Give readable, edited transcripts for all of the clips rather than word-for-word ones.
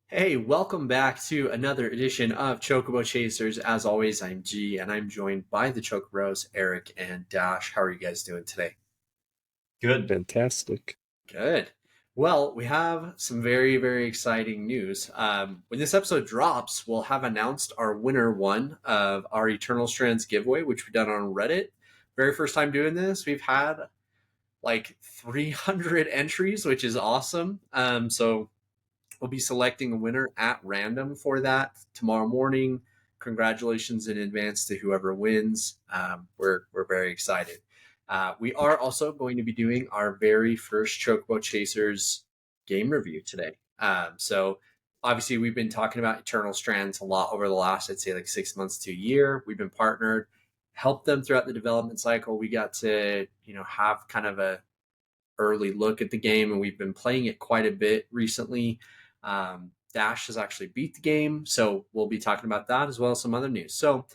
Hey, welcome back to another edition of Chocobo Chasers. As always, I'm G, and I'm joined by the Chocobros, Eric and Dash. How are you guys doing today? Good. Fantastic. Good. Well, we have some very, very exciting news. When this episode drops, we'll have announced our winner one of our Eternal Strands giveaway, which we've done on Reddit. Very first time doing this. We've had like 300 entries, which is awesome. So we'll be selecting a winner at random for that tomorrow morning. Congratulations in advance to whoever wins. We're very excited. We are also going to be doing our very first Chocobo Chasers game review today. So obviously we've been talking about Eternal Strands a lot over the last, I'd say, like 6 months to a year. We've been partnered, helped them throughout the development cycle. We got to have kind of a early look at the game, and we've been playing it quite a bit recently. Dash has actually beat the game, so we'll be talking about that as well as some other news. So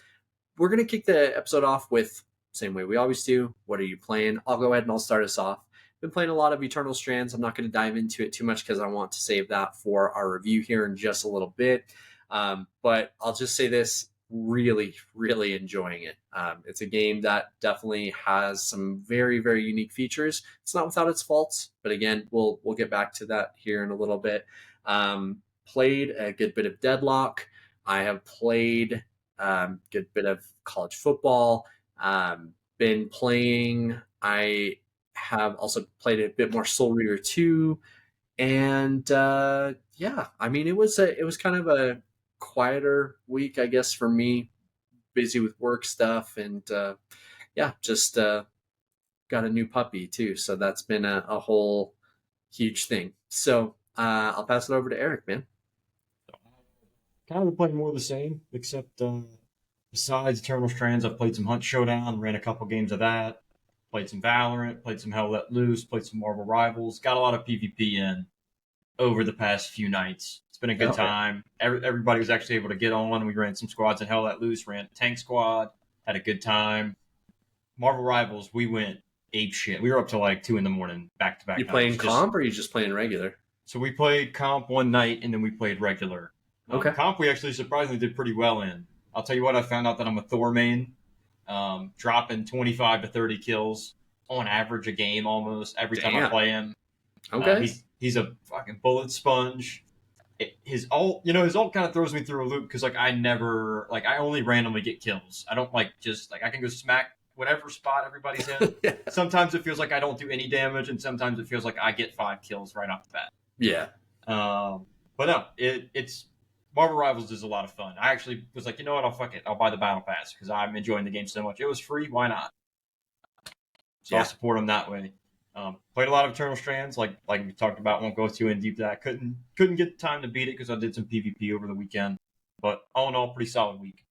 we're going to kick the episode off with same way we always do. What are you playing? I'll go ahead and I'll start us off. Been playing a lot of Eternal Strands. I'm not going to dive into it too much because I want to save that for our review here in just a little bit. But I'll just say this: really, really enjoying it. It's a game that definitely has some very, very unique features. It's not without its faults, but again, we'll get back to that here in a little bit. Played a good bit of Deadlock. I have played a good bit of college football. Been playing. I have also played a bit more Soul Reader 2. And yeah, I mean, it was kind of a quieter week, I guess, for me. Busy with work stuff, and yeah, just got a new puppy too, so that's been a whole huge thing. So I'll pass it over to Eric, man. Kind of playing more of the same, except besides Eternal Strands, I've played some Hunt Showdown, ran a couple games of that, played some Valorant, played some Hell Let Loose, played some Marvel Rivals, got a lot of PvP in over the past few nights. It's been a good Okay. time. Everybody was actually able to get on. We ran some squads in Hell Let Loose, ran Tank Squad, had a good time. Marvel Rivals, we went ape shit. We were up till like 2 in the morning, back to back You nights. playing comp or you just playing regular? So we played comp one night and then we played regular. Okay. Comp we actually surprisingly did pretty well in. I'll tell you what, I found out that I'm a Thor main, dropping 25 to 30 kills on average a game almost every time I Damn. play him. Okay. He's a fucking bullet sponge. His ult kind of throws me through a loop because like I only randomly get kills. I don't just I can go smack whatever spot everybody's in. Yeah. Sometimes it feels like I don't do any damage, and sometimes it feels like I get 5 kills right off the bat. Yeah. But no, it's Marvel Rivals is a lot of fun. I actually was like, you know what? I'll buy the battle pass because I'm enjoying the game so much. It was free, why not? So Yeah. I'll support them that way. Played a lot of Eternal Strands, like we talked about. Won't go too in deep to that. Couldn't get the time to beat it because I did some PvP over the weekend. But all in all, pretty solid week.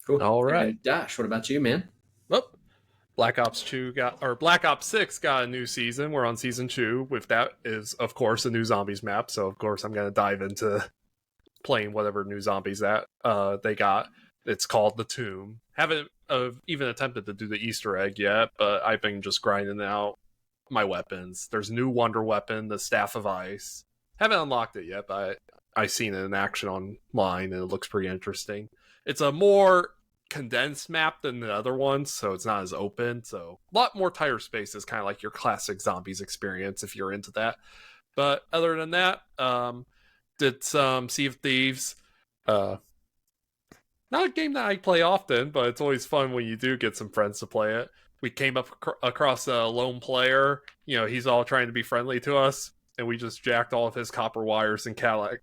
Cool. All right. And Dash, what about you, man? Well, Black Ops 2 Black Ops 6 got a new season. We're on season 2. With that is, of course, a new zombies map. So, of course, I'm going to dive into playing whatever new zombies that they got. It's called The Tomb. Haven't even attempted to do the Easter egg yet, but I've been just grinding out my weapons. There's a new wonder weapon, the Staff of Ice. Haven't unlocked it yet, but I've seen it in action online, and it looks pretty interesting. It's a more condensed map than the other ones, so it's not as open. So a lot more tire space is kind of like your classic zombies experience if you're into that. But other than that, did some Sea of Thieves. Not a game that I play often, but it's always fun when you do get some friends to play it. We came up across a lone player. He's all trying to be friendly to us, and we just jacked all of his copper wires and convert.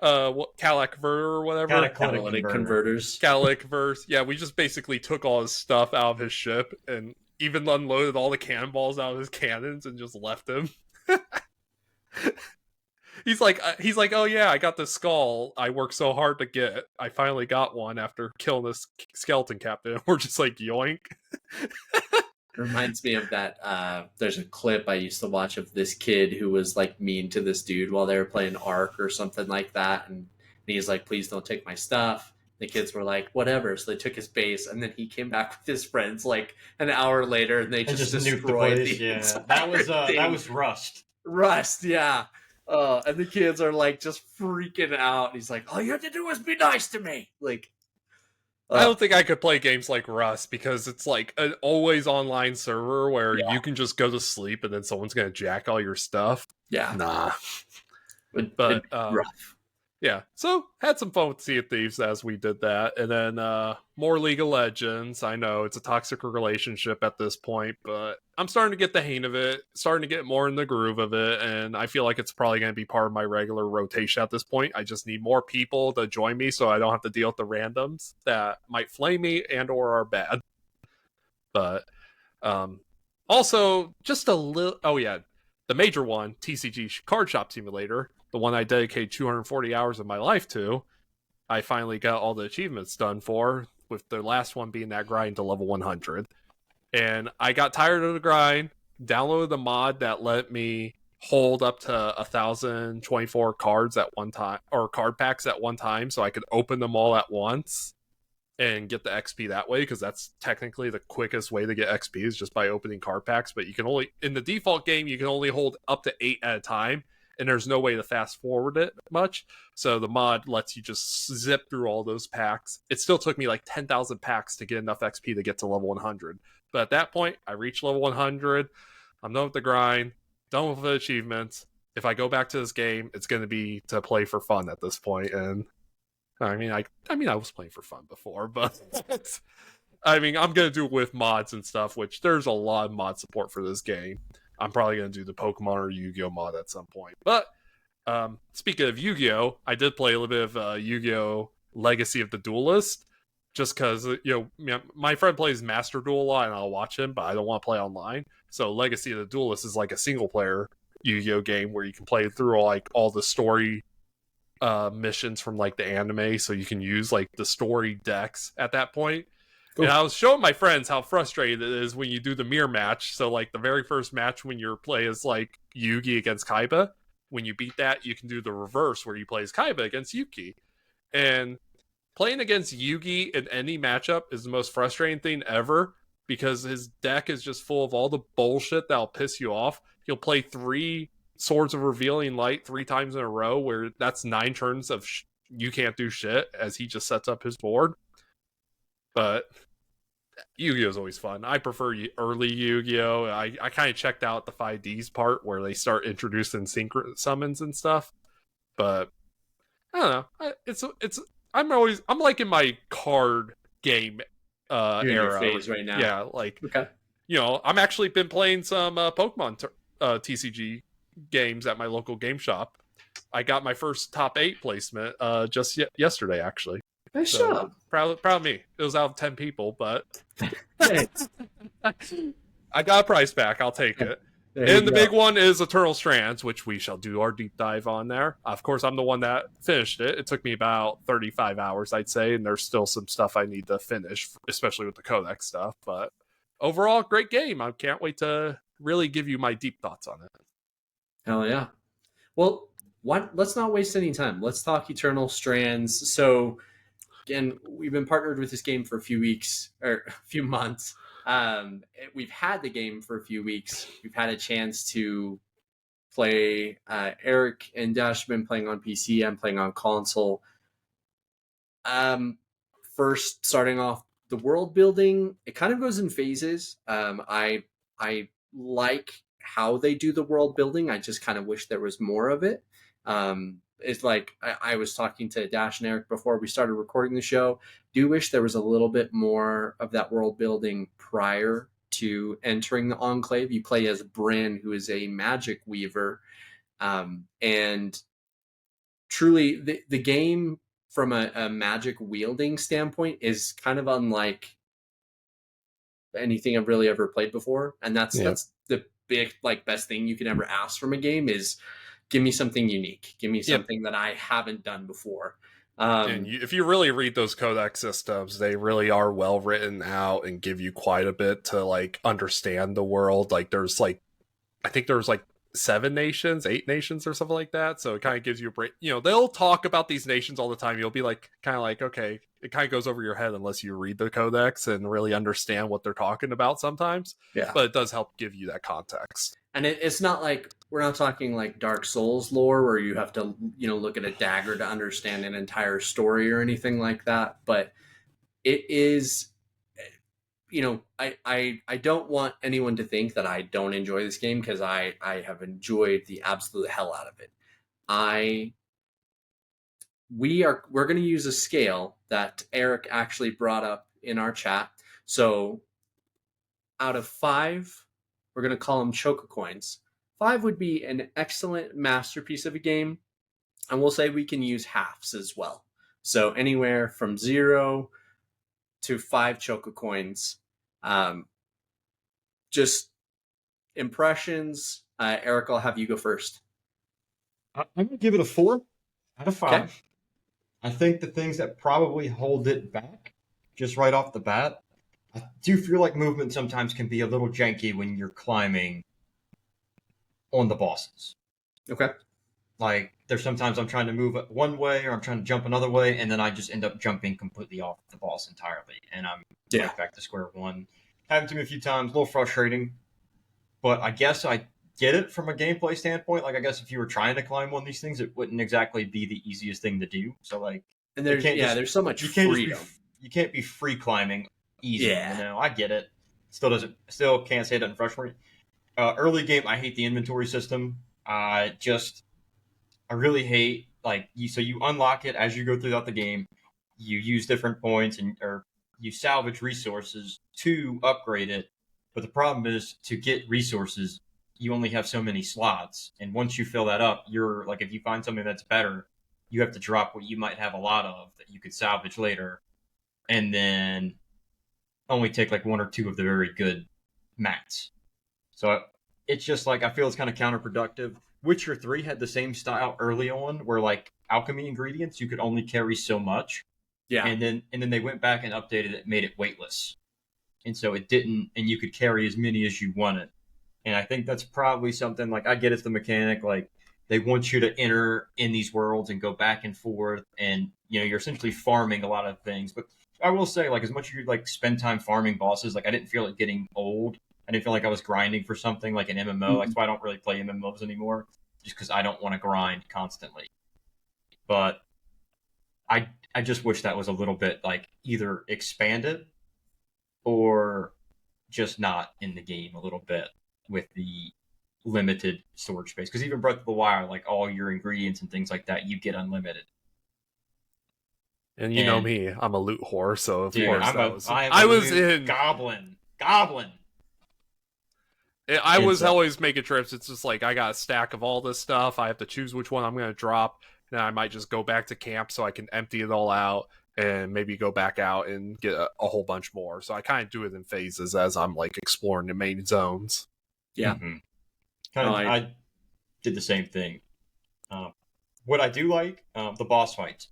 Calac converter or whatever. Catalytic converters. Calac converters. Yeah, we just basically took all his stuff out of his ship and even unloaded all the cannonballs out of his cannons and just left him. He's like, oh yeah, I got this skull I worked so hard to get. I finally got one after killing this skeleton captain. We're just like, yoink. Reminds me of that. There's a clip I used to watch of this kid who was like mean to this dude while they were playing Ark or something like that, and he's like, "Please don't take my stuff." The kids were like, whatever. So they took his base, and then he came back with his friends like an hour later, and they And just just nuked the destroyed place. the Yeah, entire that thing. was Rust. Rust, yeah. And the kids are like just freaking out. He's like, all you have to do is be nice to me. Like, I don't think I could play games like Rust because it's like an always online server where you can just go to sleep and then someone's gonna jack all your stuff. yeah. Nah. It'd But be rough. yeah, so had some fun with Sea of Thieves as we did that, and then more League of Legends. I know it's a toxic relationship at this point, but I'm starting to get the hang of it, starting to get more in the groove of it, and I feel like it's probably going to be part of my regular rotation at this point. I just need more people to join me so I don't have to deal with the randoms that might flame me and or are bad. But also just a little. Oh yeah, the major one, TCG Card Shop Simulator. The one I dedicated 240 hours of my life to, I finally got all the achievements done for, with the last one being that grind to level 100. And I got tired of the grind, downloaded the mod that let me hold up to 1,024 cards at one time, or card packs at one time, so I could open them all at once and get the XP that way, because that's technically the quickest way to get XP is just by opening card packs. But you can only, in the default game, you can only hold up to 8 at a time, and there's no way to fast forward it much. So the mod lets you just zip through all those packs. It still took me like 10,000 packs to get enough XP to get to level 100. But at that point, I reached level 100. I'm done with the grind, done with the achievements. If I go back to this game, it's going to be to play for fun at this point. And I mean, I was playing for fun before, but I mean, I'm going to do it with mods and stuff, which there's a lot of mod support for this game. I'm probably going to do the Pokemon or Yu-Gi-Oh mod at some point. But speaking of Yu-Gi-Oh, I did play a little bit of Yu-Gi-Oh Legacy of the Duelist, just because, my friend plays Master Duel a lot, and I'll watch him, but I don't want to play online. So Legacy of the Duelist is like a single-player Yu-Gi-Oh game where you can play through all the story missions from like the anime, so you can use like the story decks at that point. Cool. And I was showing my friends how frustrated it is when you do the mirror match. So like the very first match when your play is like Yugi against Kaiba, when you beat that, you can do the reverse where you play as Kaiba against Yuki. And playing against Yugi in any matchup is the most frustrating thing ever, because his deck is just full of all the bullshit that'll piss you off. He'll play 3 Swords of Revealing Light 3 times in a row, where that's 9 turns of you can't do shit as he just sets up his board. But Yu-Gi-Oh is always fun. I prefer early Yu-Gi-Oh. I kind of checked out the 5Ds part where they start introducing synchro summons and stuff. But I don't know. I'm like in my card game era phase right now. Yeah, like okay. I'm actually been playing some Pokemon TCG games at my local game shop. I got my first top 8 placement just yesterday, actually. Nice job. Proud of me. It was out of 10 people, but I got a prize back. I'll take it. And the big one is Eternal Strands, which we shall do our deep dive on there. Of course, I'm the one that finished it. It took me about 35 hours, I'd say, and there's still some stuff I need to finish, especially with the codex stuff. But overall, great game. I can't wait to really give you my deep thoughts on it. Hell yeah. Well, let's not waste any time. Let's talk Eternal Strands. So, again, we've been partnered with this game for a few weeks, or a few months. We've had the game for a few weeks. We've had a chance to play. Eric and Dash have been playing on PC. I'm playing on console. First, starting off the world building, it kind of goes in phases. I like how they do the world building. I just kind of wish there was more of it. It's like I was talking to Dash and Eric before we started recording the show. Do wish there was a little bit more of that world building prior to entering the Enclave. You play as Bryn, who is a magic weaver, and truly the game from a magic wielding standpoint is kind of unlike anything I've really ever played before, and that's the big best thing you can ever ask from a game is give me something unique. Give me something that I haven't done before. And if you really read those codex systems, they really are well written out and give you quite a bit to understand the world. I think there's 7 nations, 8 nations, or something like that. So it kind of gives you a break. They'll talk about these nations all the time. You'll be like, kind of like, okay, it kind of goes over your head unless you read the codex and really understand what they're talking about sometimes. Yeah. But it does help give you that context. And it's not like we're not talking like Dark Souls lore where you have to, look at a dagger to understand an entire story or anything like that. But it is, I don't want anyone to think that I don't enjoy this game, because I have enjoyed the absolute hell out of it. We're going to use a scale that Eric actually brought up in our chat. So out of 5, we're going to call them Choco-Coins. 5 would be an excellent masterpiece of a game, and we'll say we can use halves as well. So anywhere from 0 to 5 Choco-Coins. Just impressions. Eric, I'll have you go first. I'm going to give it a 4 out of 5. Okay. I think the things that probably hold it back, just right off the bat, I do feel like movement sometimes can be a little janky when you're climbing on the bosses. Okay. Like, there's sometimes I'm trying to move one way or I'm trying to jump another way, and then I just end up jumping completely off the boss entirely, and I'm right back to square one. Happened to me a few times, a little frustrating, but I guess I get it from a gameplay standpoint. Like, I guess if you were trying to climb one of these things, it wouldn't exactly be the easiest thing to do. So, like, and there's so much freedom. You can't be free climbing easy. Yeah. I get it. Still can't say it doesn't frustrate me. Early game, I hate the inventory system. I really hate, so you unlock it as you go throughout the game. You use different points or you salvage resources to upgrade it. But the problem is, to get resources, you only have so many slots. And once you fill that up, you're like, if you find something that's better, you have to drop what you might have a lot of that you could salvage later. And then only take like 1 or 2 of the very good mats. So it's just like, I feel it's kind of counterproductive. Witcher 3 had the same style early on, where like alchemy ingredients, you could only carry so much. Yeah. And then they went back and updated it, made it weightless. And so it didn't, and you could carry as many as you wanted. And I think that's probably something, like, I get it's the mechanic, like, they want you to enter in these worlds and go back and forth, and, you're essentially farming a lot of things. But I will say, like, as much as you, like, spend time farming bosses, like, I didn't feel it getting old. I didn't feel like I was grinding for something like an MMO. Mm-hmm. That's why I don't really play MMOs anymore, just because I don't want to grind constantly. But I just wish that was a little bit, like, either expanded or just not in the game a little bit with the limited storage space. Because even Breath of the Wild, like, all your ingredients and things like that, you get unlimited. And you know me, I'm a loot whore, so of course I was in Goblin. I was always making trips. It's just like, I got a stack of all this stuff. I have to choose which one I'm going to drop. And I might just go back to camp so I can empty it all out and maybe go back out and get a whole bunch more. So I kind of do it in phases as I'm like exploring the main zones. Yeah. Mm-hmm. I did the same thing. What I do like, the boss fights.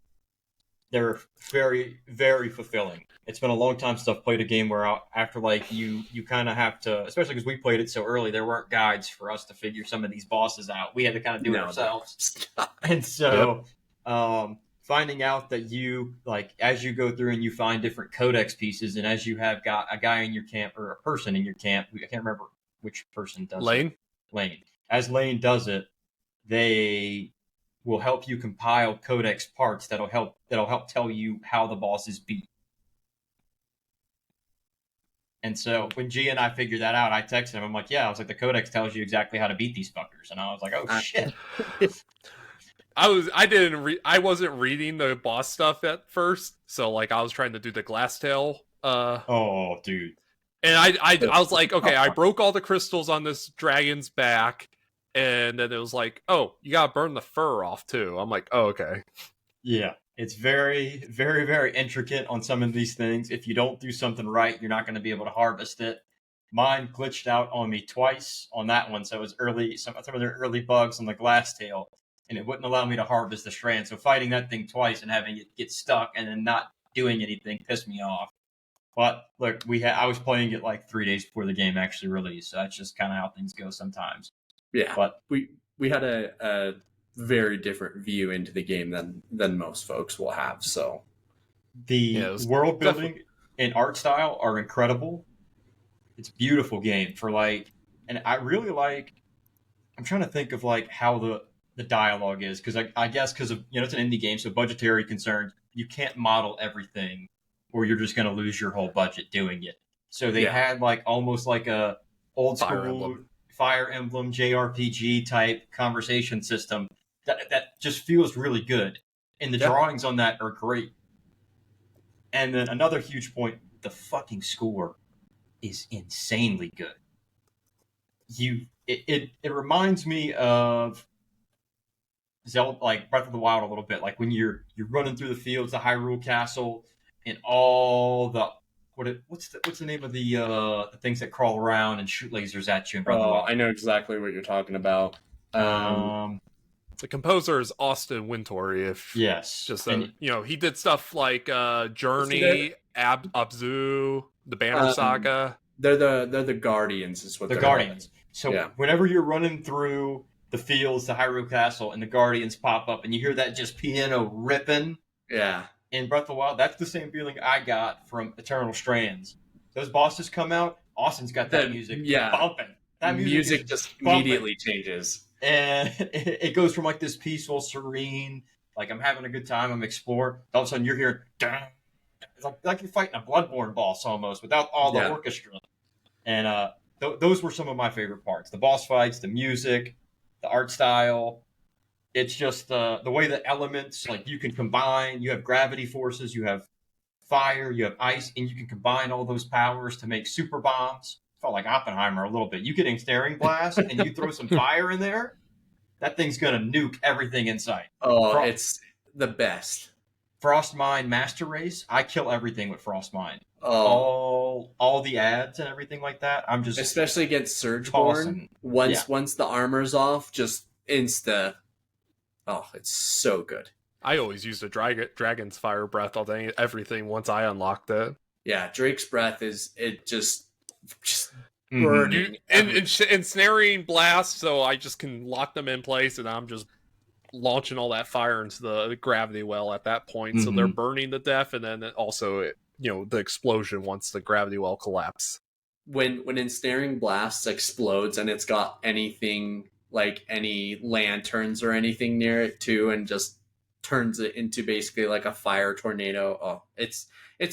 They're very, very fulfilling. It's been a long time since I've played a game where after, like, you kind of have to, especially because we played it so early, there weren't guides for us to figure some of these bosses out. We had to kind of do it ourselves. And so finding out that you, like, as you go through and you find different codex pieces, and as you have got a guy in your camp or a person in your camp, I can't remember which person does Lane? Lane. As Lane does it, they will help you compile codex parts that'll help tell you how the bosses beat. And so when G and I figured that out, I texted him. I'm like, I was like, the codex tells you exactly how to beat these fuckers. And I was like, oh shit. I wasn't reading the boss stuff at first, so like I was trying to do the glass tail. Oh, dude. And I was like, okay, I broke all the crystals on this dragon's back. And then it was like, oh, you gotta burn the fur off too. I'm like, oh, okay. Yeah, it's very, very, very intricate on some of these things. If you don't do something right, you're not going to be able to harvest it. Mine glitched out on me twice on that one, so it was some of the early bugs on the glass tail, and it wouldn't allow me to harvest the strand. So fighting that thing twice and having it get stuck and then not doing anything pissed me off. But look, I was playing it like 3 days before the game actually released, so that's just kind of how things go sometimes. Yeah, But we had a very different view into the game than most folks will have. So Yeah, the it was world definitely building and art style are incredible. It's a beautiful game for like, and I really like. I'm trying to think of like how the dialogue is because I guess because of it's an indie game, so budgetary concerns, you can't model everything, or you're just going to lose your whole budget doing it. So they yeah, had like almost like a old Fire school Emblem. Fire Emblem JRPG type conversation system that just feels really good, and the yeah. drawings on that are great. And then another huge point: the fucking score is insanely good. It reminds me of Zelda, like Breath of the Wild, a little bit. Like when you're running through the fields, the Hyrule Castle, and all the what's the name of the things that crawl around and shoot lasers at you in Breath of the Oh, Wild? I know exactly what you're talking about. Um, The composer is Austin Wintory. If yes, just and he did stuff like See, they're Journey, Abzu, the Banner um, Saga. they're the Guardians, is what the they're called. Guardians. So Yeah, whenever you're running through the fields, the Hyrule Castle, and the Guardians pop up, and you hear that just piano ripping yeah. in Breath of the Wild, that's the same feeling I got from Eternal Strands. Those bosses come out, Austin's got that The music yeah bumping. That music is music just bumping. immediately changes. And it goes from like this peaceful, serene, like I'm having a good time, I'm exploring. All of a sudden you're hearing, it's like you're fighting a Bloodborne boss almost without all the Yeah, orchestra. And those were some of my favorite parts: the boss fights, the music, the art style. It's just the way the elements, like you can combine. You have gravity forces, you have fire, you have ice, and you can combine all those powers to make super bombs. Felt like Oppenheimer a little bit. You get Ensnaring Blast and you throw some fire in there, that thing's gonna nuke everything in sight. oh, Fro- it's the best. Frostmine Master Race, I kill everything with Frostmine. Oh, All the ads and everything like that. I'm just especially against Surgeborn. tossing. Yeah. Once the armor's off, just insta. Oh, it's so good. I always used a dragon's fire breath all day, everything once I unlocked it. Yeah, Drake's breath is it just Mhm. burning. Ensnaring blast, so I just can lock them in place, and I'm just launching all that fire into the gravity well at that point. So they're Mhm. burning to death, and then also the explosion once the gravity well collapse. When ensnaring blasts explodes and it's got anything like any lanterns or anything near it too, and just turns it into basically like a fire tornado. Oh, it's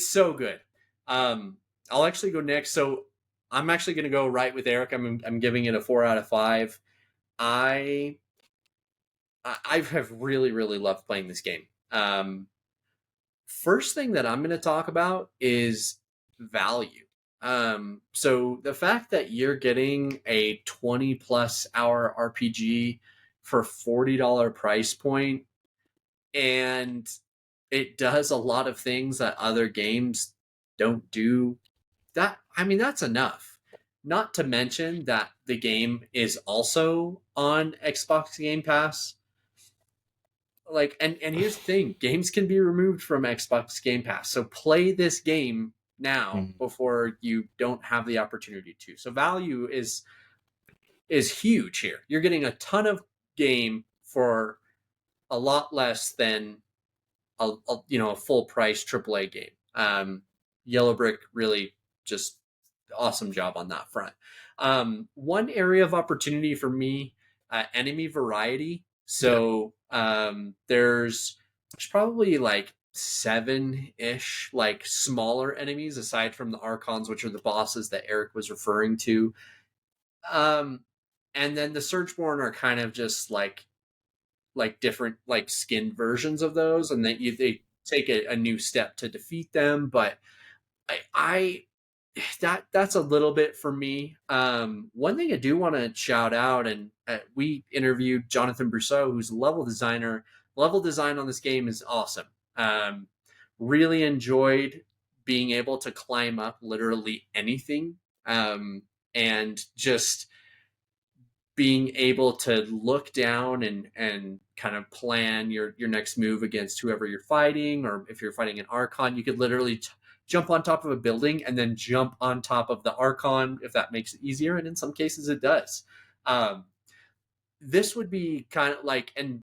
so good. I'll actually go next. So I'm actually going to go right with Eric. I'm giving it a 4 out of 5. I I have really loved playing this game. First thing that I'm going to talk about is value. So the fact that you're getting a 20 plus hour RPG for $40 price point, and it does a lot of things that other games don't do, that I mean that's enough. Not to mention that the game is also on Xbox Game Pass. Like, and here's the thing, games can be removed from Xbox Game Pass, so play this game now Mhm. before you don't have the opportunity to. So value is huge here. You're getting a ton of game for a lot less than a full price AAA game. Yellow Brick really just awesome job on that front. One area of opportunity for me, enemy variety. So there's probably like 7-ish like smaller enemies aside from the archons, which are the bosses that Eric was referring to. Um, and then the Surgeborn are kind of just like different like skinned versions of those, and then they take a new step to defeat them. But I that's a little bit for me. One thing I do want to shout out, and we interviewed Jonathan Brousseau, who's a level designer. Level design on this game is awesome. Really enjoyed being able to climb up literally anything, and just being able to look down and kind of plan your next move against whoever you're fighting, or if you're fighting an archon, you could literally jump on top of a building and then jump on top of the archon if that makes it easier, and in some cases it does. this would be kind of like, and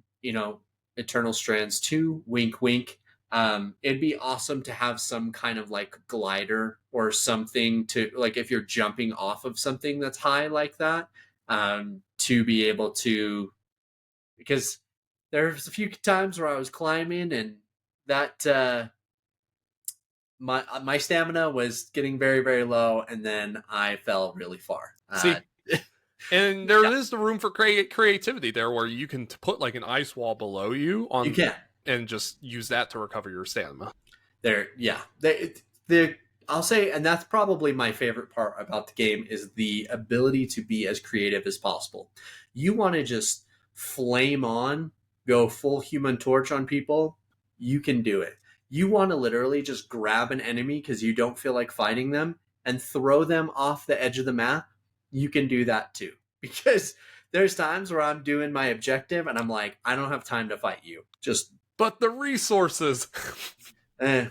Eternal Strands 2, wink wink. It'd be awesome to have some kind of like glider or something to, like, if you're jumping off of something that's high like that, to be able to, because there's a few times where I was climbing and that my stamina was getting very, very low, and then I fell really far. See, and there is the room for creativity there, where you can put like an ice wall below you on, you can, and just use that to recover your stamina. I'll say, and that's probably my favorite part about the game, is the ability to be as creative as possible. You want to just flame on, go full Human Torch on people, you can do it. You want to literally just grab an enemy because you don't feel like fighting them and throw them off the edge of the map, you can do that too. Because there's times where I'm doing my objective and I'm like, I don't have time to fight you. But the resources. I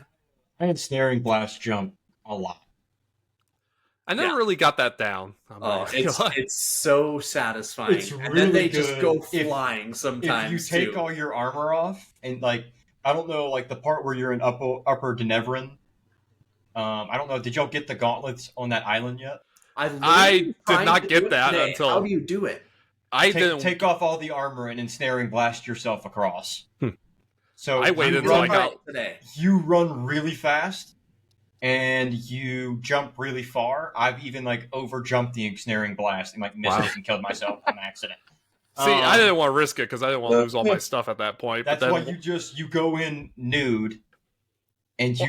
had Snaring Blast jump a lot. I never really got that down. It's so satisfying. It's really and then they good. just go flying sometimes. If you take all your armor off, and like, I don't know, like the part where you're in upper Denevrin. I don't know. Did y'all get the gauntlets on that island yet? I did not get that until. How do you do it? Take off all the armor and ensnaring blast yourself across. So I waited until I got today. You run really fast, and you jump really far. I've even like over jumped the ensnaring blast and like missed it and killed myself on accident. See, I didn't want to risk it because I didn't want to lose all my stuff at that point. That's why you go in nude, and you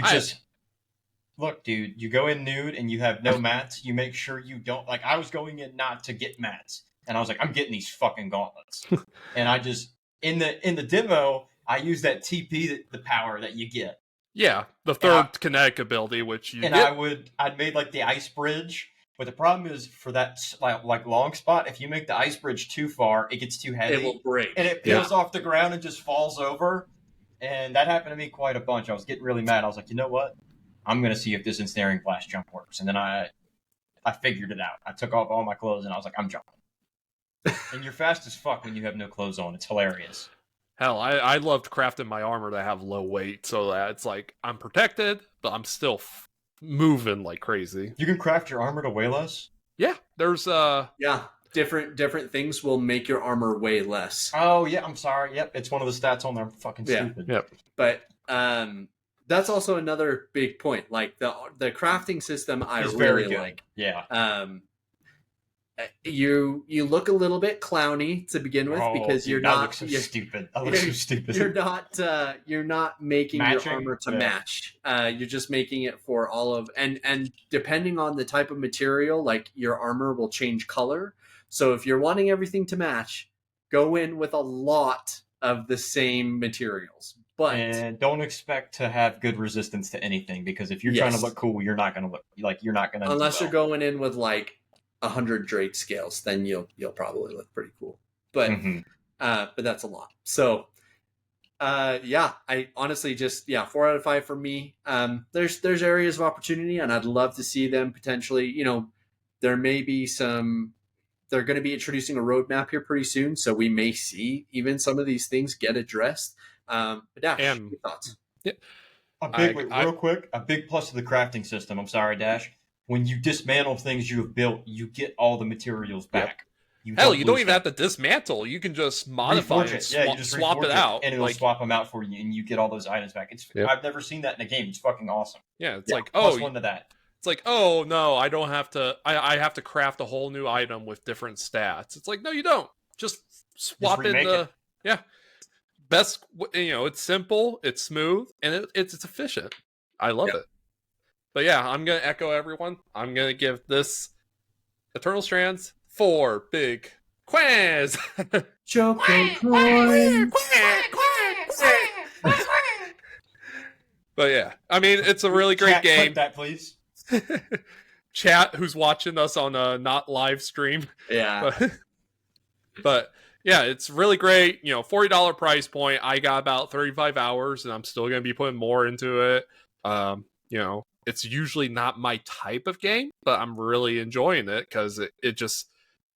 look, dude. You go in nude, and you have no mats. You make sure you don't, like. I was going in not to get mats, and I was like, I'm getting these fucking gauntlets, and I just in the demo, I use that TP, the power that you get. Yeah, the third kinetic ability, which you and get. I'd made like the ice bridge. But the problem is, for that like long spot, if you make the ice bridge too far, it gets too heavy. It will break. And it peels off the ground and just falls over. And that happened to me quite a bunch. I was getting really mad. I was like, you know what? I'm going to see if this ensnaring blast jump works. And then I figured it out. I took off all my clothes and I was like, I'm jumping. And you're fast as fuck when you have no clothes on. It's hilarious. Hell, I loved crafting my armor to have low weight so that it's like I'm protected, but I'm still moving like crazy. You can craft your armor to weigh less? Yeah, there's different things will make your armor weigh less. Oh yeah, I'm sorry. Yep, it's one of the stats on there. I'm fucking stupid. Yep. But that's also another big point. Like the crafting system, I really like. Yeah. You look a little bit clowny to begin with because you're not stupid. I look so stupid. You're not making matching? Your armor to match. You're just making it for all of and depending on the type of material, like your armor will change color. So if you're wanting everything to match, go in with a lot of the same materials. And don't expect to have good resistance to anything, because if you're trying to look cool, you're not going to look like you're not going to. Unless you're going in with like 100 Drake scales, then you'll probably look pretty cool. But but that's a lot. So I honestly just 4 out of 5 for me. There's areas of opportunity, and I'd love to see them potentially. There may be some. They're going to be introducing a roadmap here pretty soon, so we may see even some of these things get addressed. But Dash, your thoughts? Yeah. Real quick, a big plus to the crafting system. I'm sorry, Dash. When you dismantle things you have built, you get all the materials back. You don't even have to dismantle. You can just modify it. You just swap it out. And it'll swap them out for you, and you get all those items back. I've never seen that in a game. It's fucking awesome. Yeah, it's like, plus one to that. It's like, oh, no, I don't have to... I have to craft a whole new item with different stats. It's like, no, you don't. Just swap in the... Yeah. Best... it's simple, it's smooth, and it's efficient. I love it. But yeah, I'm going to echo everyone. I'm going to give this Eternal Strands 4 big quiz. Choco-Coin. But yeah, I mean, it's a really great game. Click that, please. Chat, who's watching us on a not live stream. Yeah. But yeah, it's really great. $40 price point. I got about 35 hours, and I'm still going to be putting more into it. It's usually not my type of game, but I'm really enjoying it because it just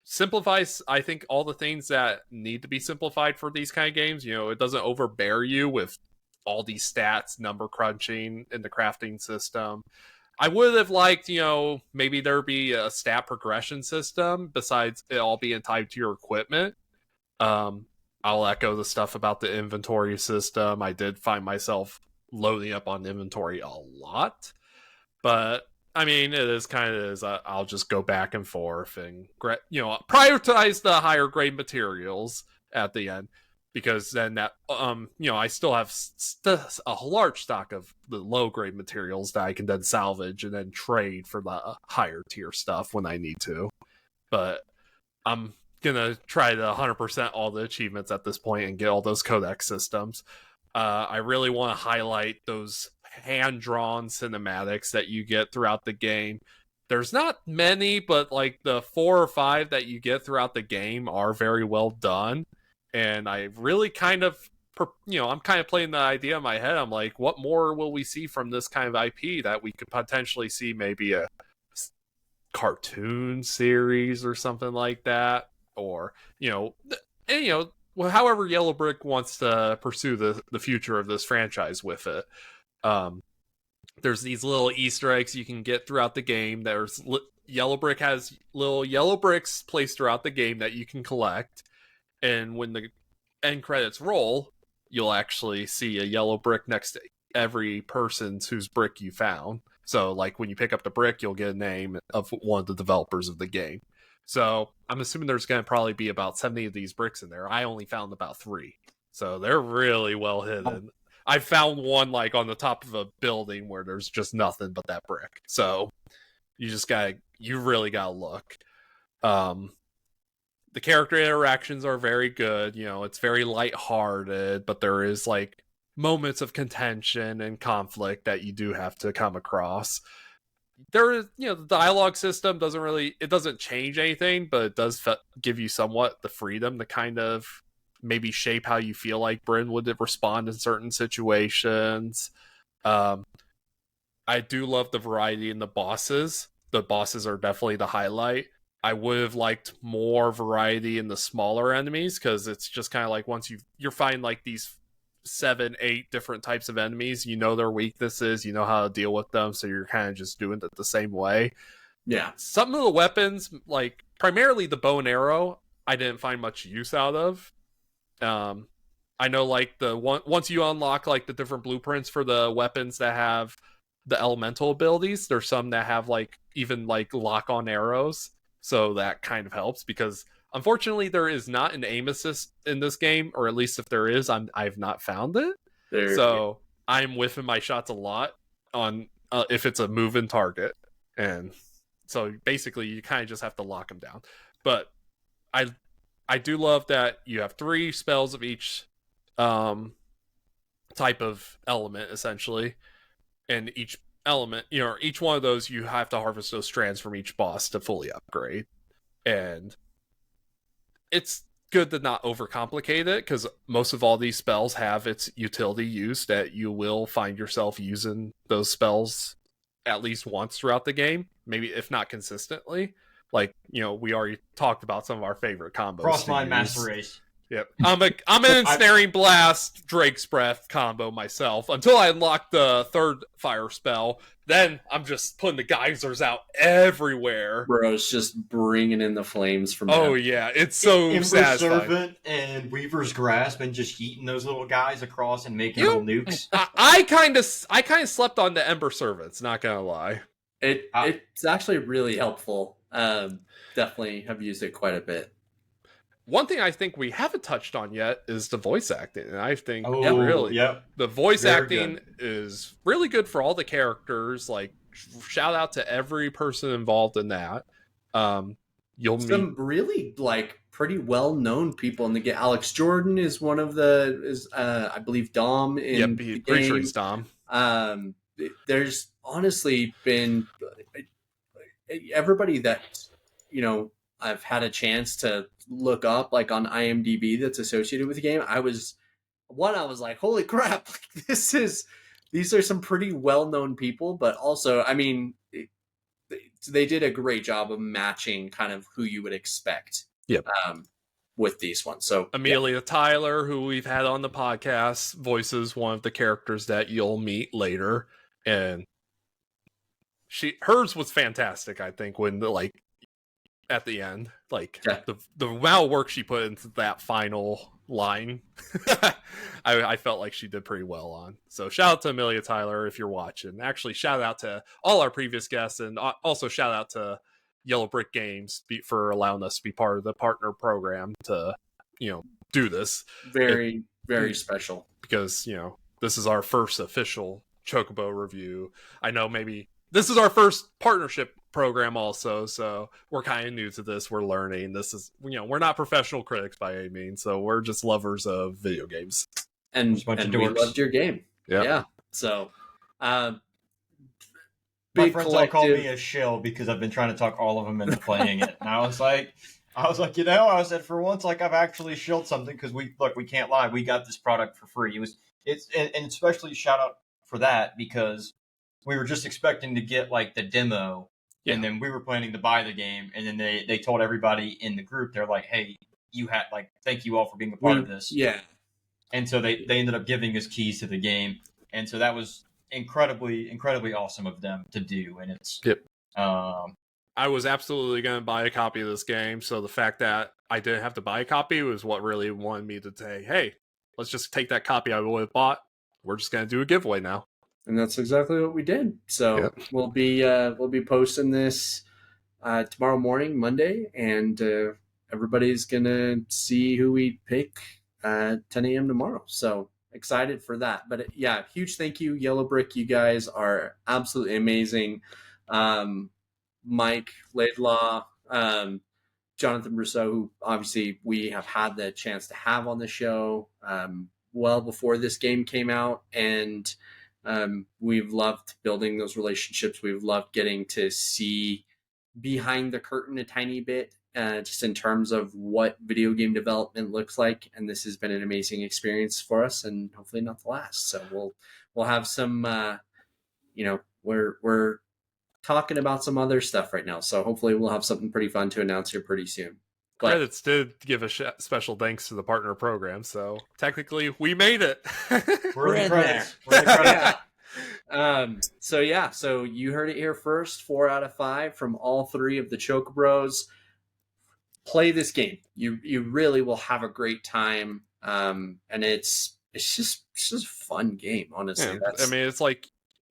simplifies, I think, all the things that need to be simplified for these kind of games. It doesn't overbear you with all these stats, number crunching in the crafting system. I would have liked, maybe there be a stat progression system besides it all being tied to your equipment. I'll echo the stuff about the inventory system. I did find myself loading up on inventory a lot, but I mean, it is kind of I'll just go back and forth and prioritize the higher grade materials at the end, because then that I still have a large stock of the low grade materials that I can then salvage and then trade for the higher tier stuff when I need to. But I'm gonna try to 100% all the achievements at this point and get all those codex systems. I really want to highlight those hand-drawn cinematics that you get throughout the game. There's not many, but like the 4 or 5 that you get throughout the game are very well done. And I really kind of, I'm kind of playing the idea in my head. I'm like, what more will we see from this kind of IP that we could potentially see maybe a cartoon series or something like that? Or, however Yellow Brick wants to pursue the future of this franchise with it. There's these little Easter eggs you can get throughout the game. Yellow Brick has little yellow bricks placed throughout the game that you can collect. And when the end credits roll, you'll actually see a yellow brick next to every person whose brick you found. So, like, when you pick up the brick, you'll get a name of one of the developers of the game. So, I'm assuming there's going to probably be about 70 of these bricks in there. I only found about 3. So, they're really well hidden. I found one, like, on the top of a building where there's just nothing but that brick. So, you really gotta look. The character interactions are very good. It's very lighthearted, but there is, like, moments of contention and conflict that you do have to come across. There is, the dialogue system doesn't change anything, but it does give you somewhat the freedom to kind of maybe shape how you feel like Bryn would respond in certain situations. I do love the variety in the bosses. The bosses are definitely the highlight. I would have liked more variety in the smaller enemies, because it's just kind of like once you're finding like these 7-8 different types of enemies, their weaknesses, how to deal with them, so you're kind of just doing it the same way. Yeah. Some of the weapons, like primarily the bow and arrow, I didn't find much use out of. I know, like, once you unlock like the different blueprints for the weapons that have the elemental abilities, there's some that have like even like lock on arrows, so that kind of helps, because unfortunately there is not an aim assist in this game, or at least if there is, I've not found it. So I'm whiffing my shots a lot on if it's a moving target, and so basically you kind of just have to lock them down. But I do love that you have 3 spells of each type of element, essentially, and each element, each one of those, you have to harvest those strands from each boss to fully upgrade. And it's good to not overcomplicate it, because most of all these spells have its utility use, that you will find yourself using those spells at least once throughout the game, maybe if not consistently. Like, we already talked about some of our favorite combos. Crossline Master Race. Yep. I'm an Ensnaring Blast Drake's Breath combo myself until I unlock the 3rd fire spell. Then I'm just putting the geysers out everywhere. Bro's just bringing in the flames from Oh, yeah. It's so Ember satisfying. Servant and Weaver's Grasp, and just yeeting those little guys across and making little nukes. I kind of slept on the Ember Servants, not gonna lie. It's actually really helpful. Definitely have used it quite a bit. One thing I think we haven't touched on yet is the voice acting, and I think the voice acting is really good for all the characters. Like, shout out to every person involved in that. You'll meet really, like, pretty well known people in the game. Alex Jordan is one of I believe Dom in the pretty game. Sure he's Dom. There's honestly been everybody that I've had a chance to look up, like, on IMDb, that's associated with the game. I was like, holy crap, these are some pretty well-known people, but also, I mean, they did a great job of matching kind of who you would expect. Yep. With these ones. So Amelia Tyler, who we've had on the podcast, voices one of the characters that you'll meet later, and hers was fantastic. I think when at the end, the amount of work she put into that final line, I felt like she did pretty well on. So shout out to Amelia Tyler if you're watching. Actually, shout out to all our previous guests, and also shout out to Yellow Brick Games for allowing us to be part of the partner program to, do this. Very special, because, this is our first official Chocobo review. I know maybe this is our first partnership program also, so we're kind of new to this. We're learning. This is, we're not professional critics by any means, so we're just lovers of video games. And we loved your game. Yeah. So, my friends all call me a shill because I've been trying to talk all of them into playing it. And I was like, I said, for once, I've actually shilled something because we can't lie. We got this product for free. And especially shout out for that because we were just expecting to get the demo. Yeah. And then we were planning to buy the game. And then they told everybody in the group, they're like, hey, thank you all for being a part of this. Yeah. And so they ended up giving us keys to the game. And so that was incredibly awesome of them to do. And it's I was absolutely going to buy a copy of this game, so the fact that I didn't have to buy a copy was what really wanted me to say, hey, let's just take that copy I would have bought. We're just going to do a giveaway now. And that's exactly what we did. So we'll be posting this tomorrow morning, Monday, and everybody's going to see who we pick at 10 a.m. tomorrow. So excited for that. But huge thank you, Yellow Brick. You guys are absolutely amazing. Mike Laidlaw, Jonathan Rousseau, who obviously we have had the chance to have on the show well before this game came out. And we've loved building those relationships. We've loved getting to see behind the curtain a tiny bit, just in terms of what video game development looks like. And this has been an amazing experience for us, and hopefully not the last. So we'll have some, we're talking about some other stuff right now. So hopefully we'll have something pretty fun to announce here pretty soon. But Credits did give a special thanks to the partner program. So technically we made it. We're in the credits. So you heard it here first. 4 out of 5 from all 3 of the Chocobros. Play this game. You really will have a great time. And it's just a fun game, honestly. Yeah,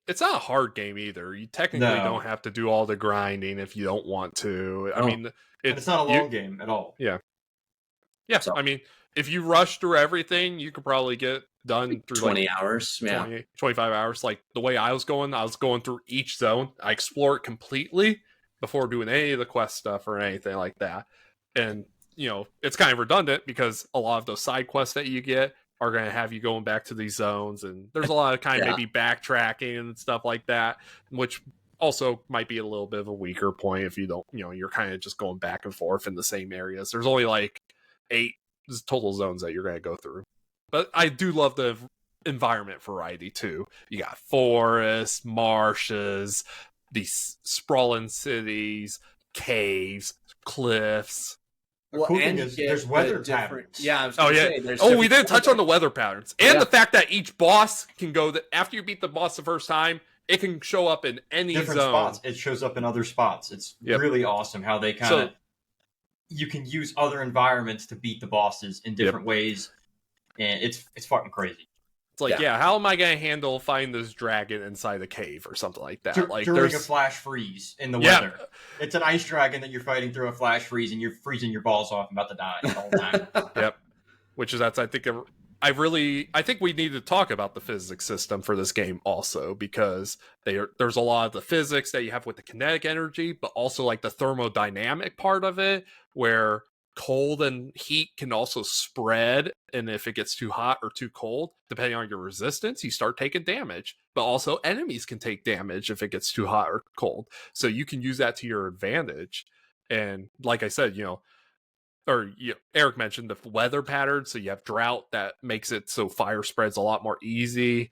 it's not a hard game either. You technically don't have to do all the grinding if you don't want to. No. It's not a long game at all. Yeah. Yeah. So, if you rush through everything, you could probably get done through 20 hours. 25 hours. Like the way I was going through each zone. I explore it completely before doing any of the quest stuff or anything like that. And, it's kind of redundant because a lot of those side quests that you get are going to have you going back to these zones, and there's a lot of maybe backtracking and stuff like that, which also might be a little bit of a weaker point if you don't, you're kind of just going back and forth in the same areas. There's only 8 total zones that you're going to go through. But I do love the environment variety too. You got forests, marshes, these sprawling cities, caves, cliffs. Well, cool thing is there's weather patterns. Yeah, I was gonna say, we didn't touch on the weather patterns. And the fact that each boss can go after you beat the boss the first time, it can show up in any different zone. Spots. It shows up in other spots. It's really awesome how they you can use other environments to beat the bosses in different ways. And it's fucking crazy. It's how am I going to handle finding this dragon inside a cave or something like that? During a flash freeze in the weather. It's an ice dragon that you're fighting through a flash freeze, and you're freezing your balls off and about to die the whole time. Yep. Which is I think we need to talk about the physics system for this game also, because there's a lot of the physics that you have with the kinetic energy, but also the thermodynamic part of it, where cold and heat can also spread, and if it gets too hot or too cold, depending on your resistance, you start taking damage. But also enemies can take damage if it gets too hot or cold, so you can use that to your advantage. And like I said, Eric mentioned the weather pattern, so you have drought that makes it so fire spreads a lot more easy.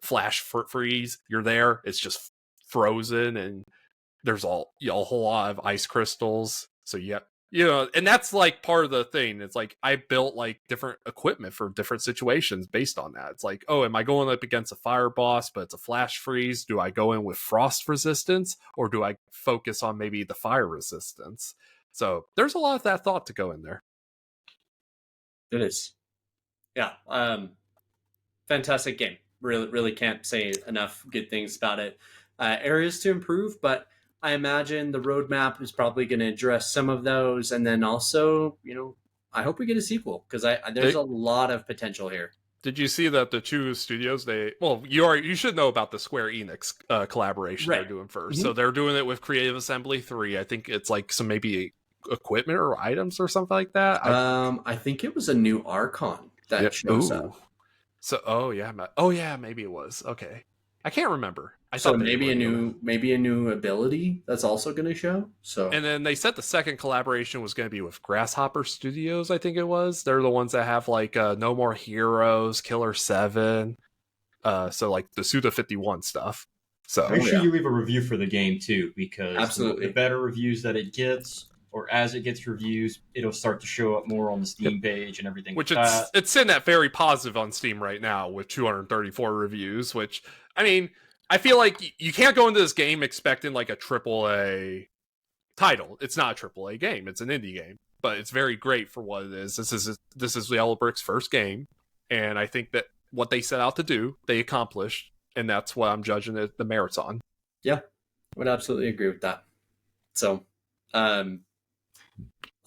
Flash freeze, you're there, it's just frozen, and there's a whole lot of ice crystals. So and that's like part of the thing. It's like I built like different equipment for different situations based on that. It's like, oh, am I going up against a fire boss, but it's a flash freeze? Do I go in with frost resistance, or do I focus on maybe the fire resistance? So there's a lot of that thought to go in there. It is. Yeah. Fantastic game. Really can't say enough good things about it. Areas to improve, but I imagine the roadmap is probably going to address some of those, and then also, I hope we get a sequel because there's a lot of potential here. Did you see that the two studios you should know about the Square Enix collaboration they're doing first. Mm-hmm. So they're doing it with Creative Assembly 3. I think it's like some maybe equipment or items or something like that. I think it was a new Archon that shows up. So maybe it was. Okay. I can't remember. Maybe a new ability that's also going to show. So, and then they said the second collaboration was going to be with Grasshopper Studios. I think it was. They're the ones that have like No More Heroes, Killer 7, so like the Suda 51 stuff. So make sure you leave a review for the game too, because absolutely the better reviews that it gets, or as it gets reviews, it'll start to show up more on the Steam page and everything. Which it's sitting at very positive on Steam right now with 234 reviews. Which, I mean, I feel like you can't go into this game expecting like a AAA title. It's not a AAA game; it's an indie game, but it's very great for what it is. This is Yellow Brick's first game, and I think that what they set out to do, they accomplished, and that's what I'm judging the merits on. Yeah, I would absolutely agree with that. So,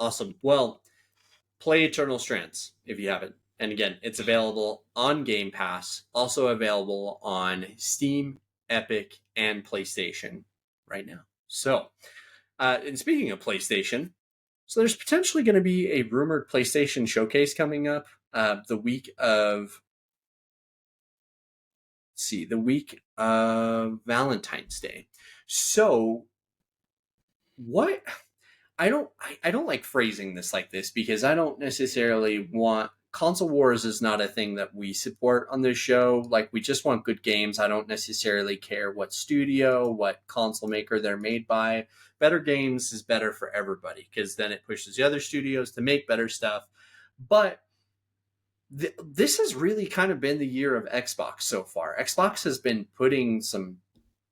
awesome. Well, play Eternal Strands if you haven't. And again, it's available on Game Pass, also available on Steam, Epic, and PlayStation right now. So, and speaking of PlayStation, so there's potentially going to be a rumored PlayStation showcase coming up the week of Valentine's Day. So, what... I don't like phrasing this like this because I don't necessarily want console wars is not a thing that we support on this show. Like, we just want good games. I don't necessarily care what studio, what console maker they're made by. Better games is better for everybody because then it pushes the other studios to make better stuff. But this has really kind of been the year of Xbox so far. Xbox has been putting some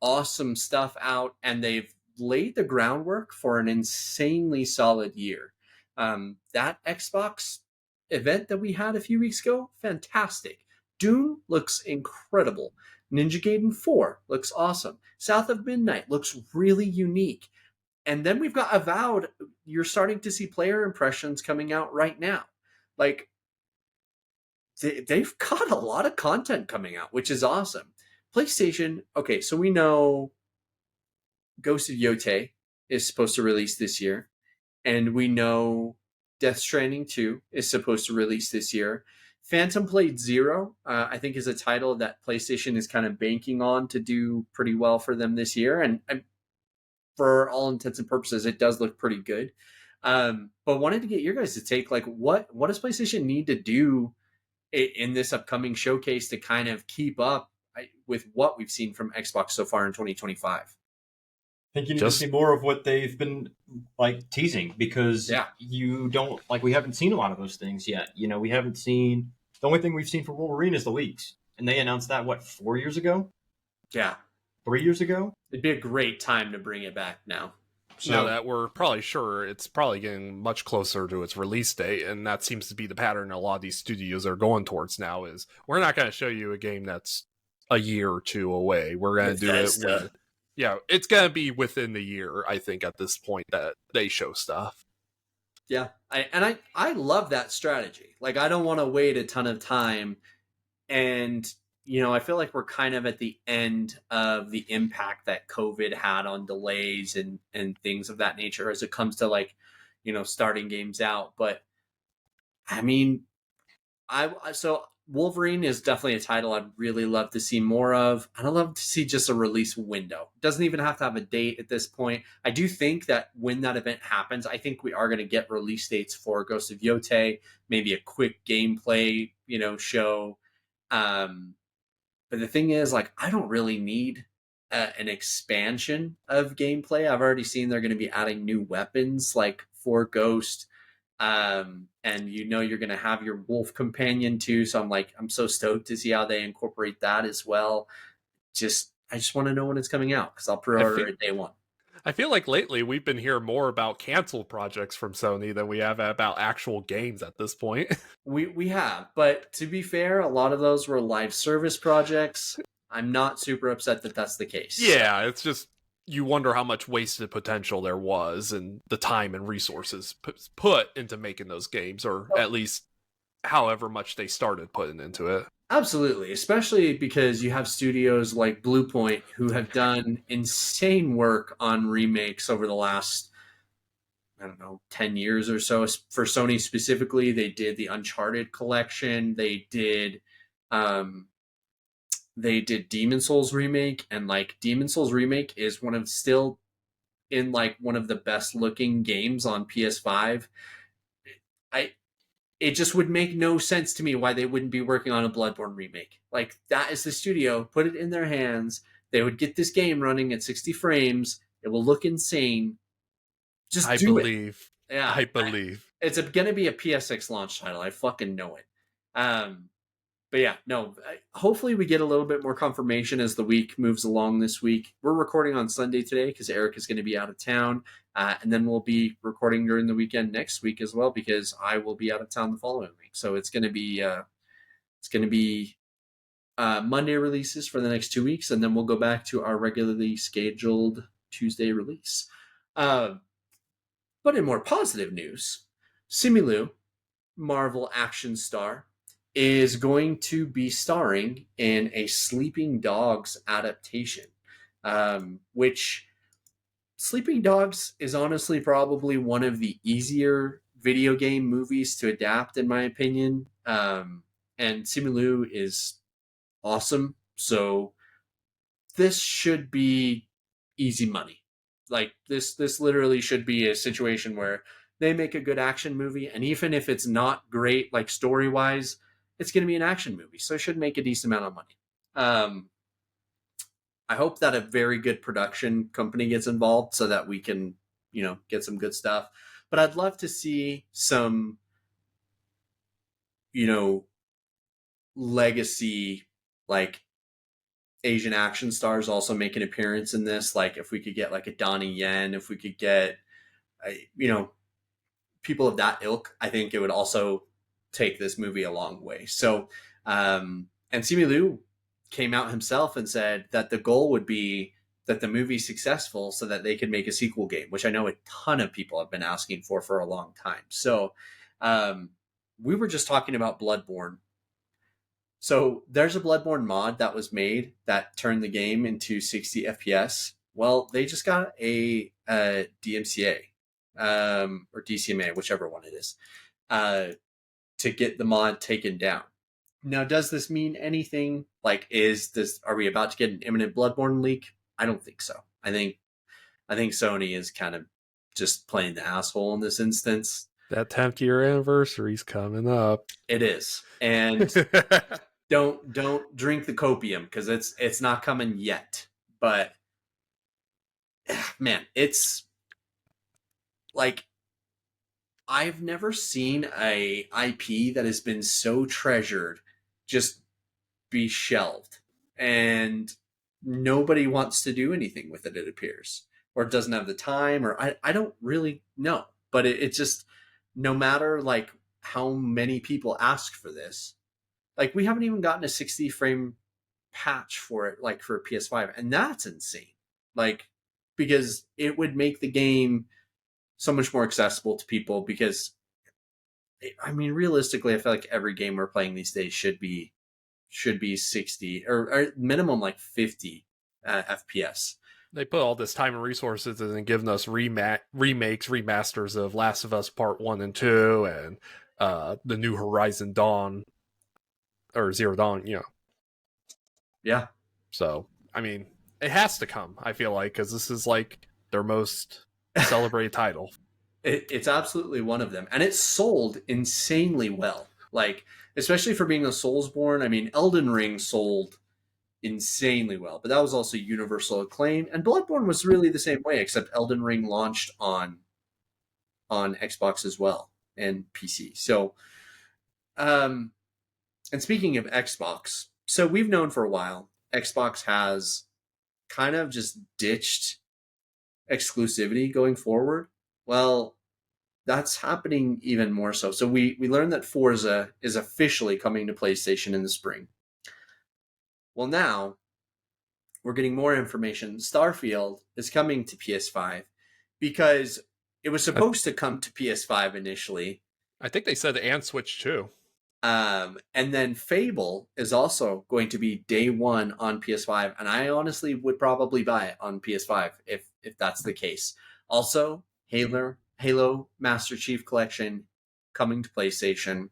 awesome stuff out, and they've laid the groundwork for an insanely solid year. That Xbox event that we had a few weeks ago, fantastic. Dune looks incredible. Ninja Gaiden 4 looks awesome. South of Midnight looks really unique. And then we've got Avowed. You're starting to see player impressions coming out right now. Like, they've got a lot of content coming out, which is awesome. PlayStation, okay, so we know Ghost of Yotei is supposed to release this year, and we know Death Stranding 2 is supposed to release this year. Phantom Blade Zero, I think, is a title that PlayStation is kind of banking on to do pretty well for them this year, and for all intents and purposes, it does look pretty good. But wanted to get your guys to take, like, what does PlayStation need to do in this upcoming showcase to kind of keep up with what we've seen from Xbox so far in 2025? I think you need to see more of what they've been like teasing, because you don't we haven't seen a lot of those things yet. We haven't seen, the only thing we've seen for Wolverine is the leaks, and they announced that 4 years ago? Yeah. 3 years ago? It'd be a great time to bring it back now. Now that we're probably sure it's probably getting much closer to its release date, and that seems to be the pattern a lot of these studios are going towards now, is we're not going to show you a game that's a year or two away. We're going to do it it's going to be within the year, I think, at this point that they show stuff. Yeah, I love that strategy. Like, I don't want to wait a ton of time, and I feel like we're kind of at the end of the impact that COVID had on delays and things of that nature as it comes to starting games out. But I mean, so Wolverine is definitely a title I'd really love to see more of. I'd love to see just a release window. It doesn't even have to have a date at this point. I do think that when that event happens, I think we are going to get release dates for Ghost of Yotei, maybe a quick gameplay, show. But the thing is, I don't really need an expansion of gameplay. I've already seen they're going to be adding new weapons like for Ghost. And you're going to have your wolf companion too. So I'm so stoked to see how they incorporate that as well. I just want to know when it's coming out because I'll pre-order it day one. I feel like lately we've been hearing more about canceled projects from Sony than we have about actual games at this point. We have, but to be fair, a lot of those were live service projects. I'm not super upset that that's the case. Yeah, it's just you wonder how much wasted potential there was and the time and resources put into making those games, or at least however much they started putting into it. Absolutely, especially because you have studios like Bluepoint who have done insane work on remakes over the last, I don't know, 10 years or so. For Sony specifically, they did the Uncharted collection. They did Demon Souls remake, and like Demon Souls remake is one of the best looking games on PS5. It just would make no sense to me why they wouldn't be working on a Bloodborne remake. Like, that is the studio, put it in their hands. They would get this game running at 60 frames. It will look insane. Just do it. Yeah, I believe. It's going to be a PS6 launch title. I fucking know it. But yeah, no, hopefully we get a little bit more confirmation as the week moves along this week. We're recording on Sunday today because Eric is going to be out of town. And then we'll be recording during the weekend next week as well because I will be out of town the following week. So it's going to be Monday releases for the next 2 weeks, and then we'll go back to our regularly scheduled Tuesday release. But in more positive news, Simu Lui, Marvel action star, is going to be starring in a Sleeping Dogs adaptation, which Sleeping Dogs is honestly probably one of the easier video game movies to adapt, in my opinion. And Simu Lui is awesome, so this should be easy money. Like, this literally should be a situation where they make a good action movie, and even if it's not great, like story-wise, it's going to be an action movie, so it should make a decent amount of money. I hope that a very good production company gets involved so that we can, get some good stuff. But I'd love to see some, legacy, like, Asian action stars also make an appearance in this. Like, if we could get like a Donnie Yen, if we could get, people of that ilk, I think it would also take this movie a long way. So, and Simu Lui came out himself and said that the goal would be that the movie's successful so that they could make a sequel game, which I know a ton of people have been asking for a long time. So, we were just talking about Bloodborne. So there's a Bloodborne mod that was made that turned the game into 60 FPS. Well, they just got a DMCA, or DCMA, whichever one it is, to get the mod taken down. Now, does this mean anything? Like, are we about to get an imminent Bloodborne leak? I don't think so. I think Sony is kind of just playing the asshole in this instance. That 10th year anniversary's coming up. It is. And don't drink the copium because it's not coming yet. But man, it's like, I've never seen a IP that has been so treasured just be shelved, and nobody wants to do anything with it, it appears, or doesn't have the time, or I don't really know. But it just, no matter like how many people ask for this, like, we haven't even gotten a 60 frame patch for it, like for PS5, and that's insane. Like, because it would make the game so much more accessible to people, because I mean, realistically, I feel like every game we're playing these days should be 60 or minimum like 50 FPS. They put all this time and resources in giving us remakes, remasters of Last of Us Part 1 and 2 and the new Horizon Dawn or Zero Dawn, Yeah. So, I mean, it has to come, I feel like, because this is like their most celebrated title. It's absolutely one of them. And it sold insanely well. Like, especially for being a Soulsborne. I mean, Elden Ring sold insanely well. But that was also universal acclaim, and Bloodborne was really the same way, except Elden Ring launched on Xbox as well and PC. So, and speaking of Xbox, so we've known for a while Xbox has kind of just ditched exclusivity going forward. Well, that's happening even more so. So we learned that Forza is officially coming to PlayStation in the spring. Well, now we're getting more information. Starfield is coming to PS5 because it was supposed to come to PS5 initially. I think they said and Switch too. And then Fable is also going to be day one on PS5, and I honestly would probably buy it on PS5 if that's the case. Also, Halo Master Chief Collection coming to PlayStation.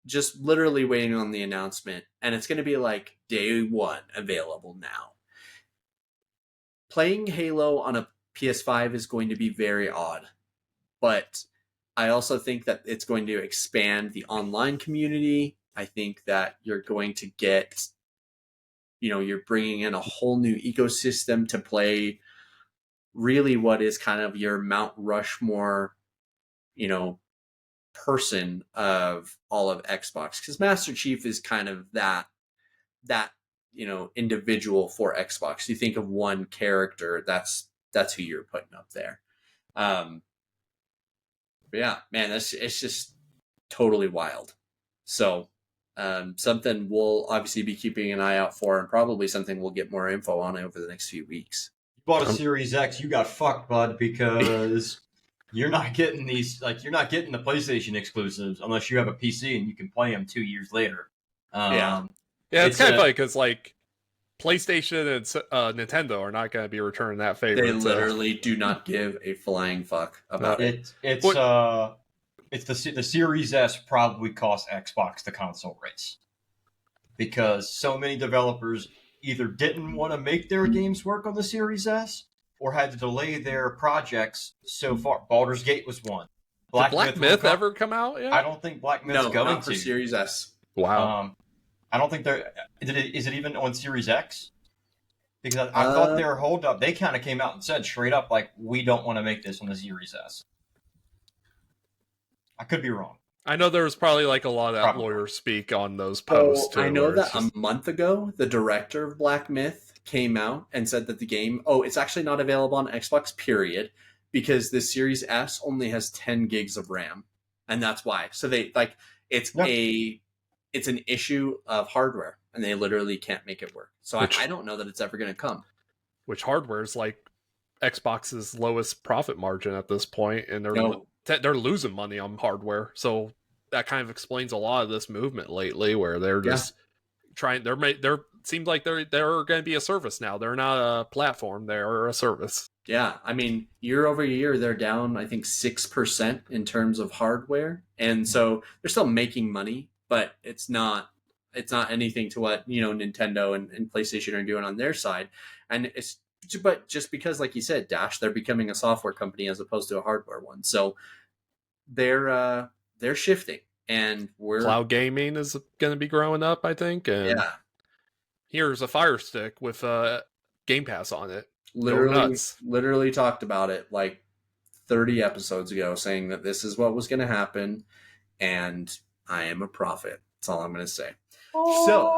Just literally waiting on the announcement, and it's going to be like day one available now. Playing Halo on a PS5 is going to be very odd, but I also think that it's going to expand the online community. I think that you're going to get, you're bringing in a whole new ecosystem to play really what is kind of your Mount Rushmore, person of all of Xbox. Because Master Chief is kind of that individual for Xbox. You think of one character, that's who you're putting up there. But yeah, man, it's just totally wild. So something we'll obviously be keeping an eye out for, and probably something we'll get more info on over the next few weeks. You bought a Series X, you got fucked, bud, because you're not getting you're not getting the PlayStation exclusives unless you have a PC and you can play them 2 years later. Yeah, it's kind of funny because PlayStation and Nintendo are not going to be returning that favor. They literally do not give a flying fuck about it. It's the Series S probably cost Xbox the console race because so many developers either didn't want to make their games work on the Series S or had to delay their projects so far. Baldur's Gate was one. Did Black Myth ever come out? Yeah? I don't think Black Myth's going not for to. Series S. Wow. I don't think is it even on Series X? Because I thought their hold up, they kind of came out and said straight up, like, we don't want to make this on the Series S. I could be wrong. I know there was probably like a lot of that lawyer speak on those posts. I know that a month ago, the director of Black Myth came out and said that the game, it's actually not available on Xbox, period, because the Series S only has 10 gigs of RAM. And that's why. So it's an issue of hardware, and they literally can't make it work. So I don't know that it's ever going to come. Which hardware is like Xbox's lowest profit margin at this point, and they're losing money on hardware. So that kind of explains a lot of this movement lately, where they're just trying. They're seems like they're going to be a service now. They're not a platform; they're a service. Yeah, I mean, year over year, they're down, I think, 6% in terms of hardware, and so they're still making money, but it's not anything to what Nintendo and PlayStation are doing on their side. And but just because, like you said, Dash, they're becoming a software company as opposed to a hardware one, so they're shifting, and cloud gaming is going to be growing up, I think. And here's a Fire Stick with Game Pass on it. Literally talked about it like 30 episodes ago, saying that this is what was going to happen, and I am a prophet. That's all I'm going to say. So,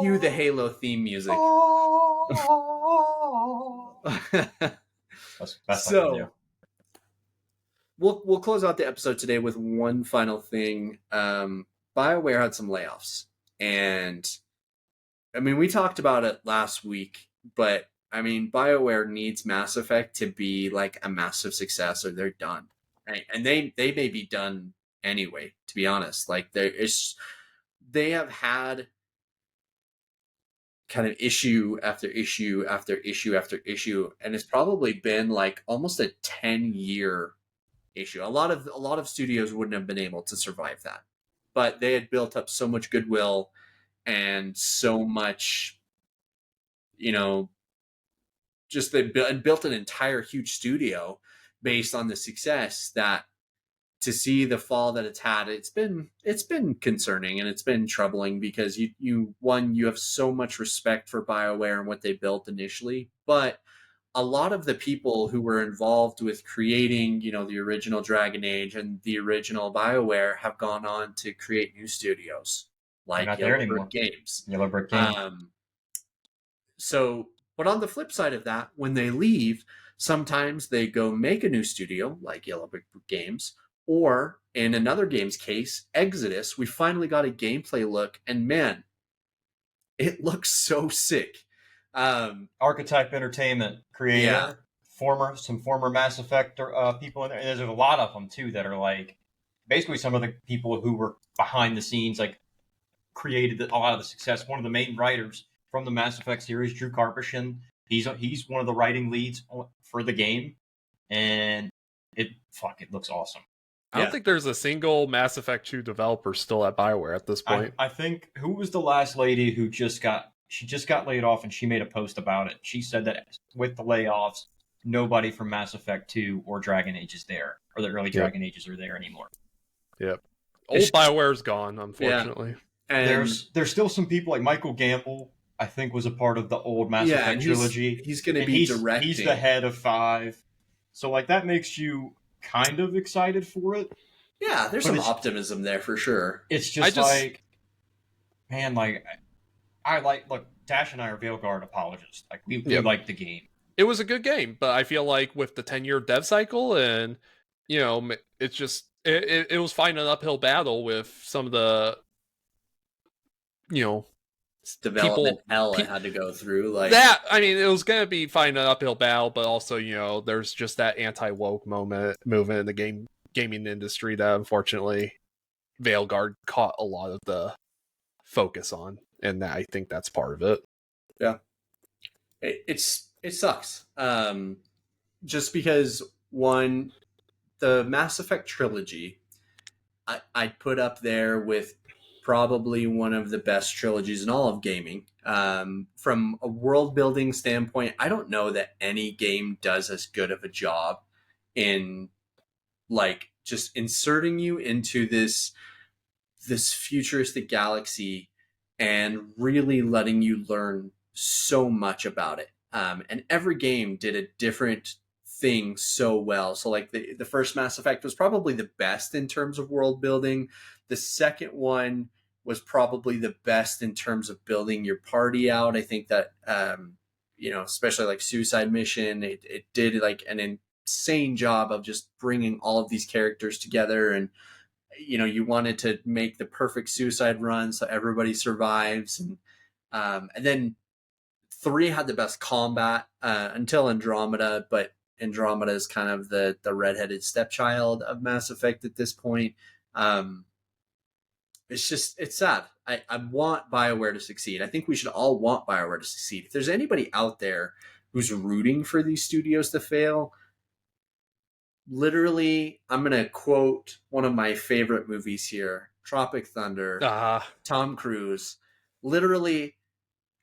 cue the Halo theme music. So, we'll close out the episode today with one final thing. BioWare had some layoffs, and I mean, we talked about it last week, but I mean, BioWare needs Mass Effect to be like a massive success, or they're done, right? And they may be done anyway, to be honest. Like they have had kind of issue after issue after issue after issue, and it's probably been like almost a 10-year issue. A lot of studios wouldn't have been able to survive that, but they had built up so much goodwill and so much, just they built an entire huge studio based on the success that to see the fall that it's had, it's been concerning and it's been troubling because you have so much respect for BioWare and what they built initially, but a lot of the people who were involved with creating, the original Dragon Age and the original BioWare have gone on to create new studios They're like not there anymore. Yellowbird Games. Yellowbird Games. But on the flip side of that, when they leave, sometimes they go make a new studio like Yellowbird Games, or in another game's case, Exodus, we finally got a gameplay look, and man, it looks so sick. Archetype Entertainment creator, some former Mass Effect people in there, and there's a lot of them too that are like basically some of the people who were behind the scenes, like created a lot of the success. One of the main writers from the Mass Effect series, Drew Karpyshyn, he's one of the writing leads for the game, and it looks awesome. I don't think there's a single Mass Effect 2 developer still at BioWare at this point. I think, who was the last lady who just got laid off, and she made a post about it. She said that with the layoffs, nobody from Mass Effect 2 or Dragon Age is there, or the early Dragon Ages are there anymore. Yep. Old BioWare's gone, unfortunately. Yeah. And there's still some people like Michael Gamble, I think, was a part of the old Mass Effect trilogy. He's going to be directing. He's the head of 5. So like that makes you kind of excited for it. Yeah, there's some optimism there for sure. It's look, Dash and I are Veilguard apologists. Like we like the game. It was a good game, but I feel like with the 10-year dev cycle and it's just it was fighting an uphill battle with some of the development hell it had to go through. Like that, I mean, it was going to be fighting an uphill battle, but also, there's just that anti-woke movement in the gaming industry that unfortunately Veilguard caught a lot of the focus on, and I think that's part of it. Yeah, it sucks. Just because the Mass Effect trilogy, I'd put up there with probably one of the best trilogies in all of gaming. From a world building standpoint, I don't know that any game does as good of a job in like just inserting you into this futuristic galaxy and really letting you learn so much about it. And every game did a different thing so well. So like the first Mass Effect was probably the best in terms of world building. The second one was probably the best in terms of building your party out. I think that, especially like Suicide Mission, it did like an insane job of just bringing all of these characters together. And, you wanted to make the perfect suicide run so everybody survives. And then 3 had the best combat until Andromeda, but Andromeda is kind of the redheaded stepchild of Mass Effect at this point. It's sad. I want BioWare to succeed. I think we should all want BioWare to succeed. If there's anybody out there who's rooting for these studios to fail, literally, I'm going to quote one of my favorite movies here, Tropic Thunder, Tom Cruise. Literally,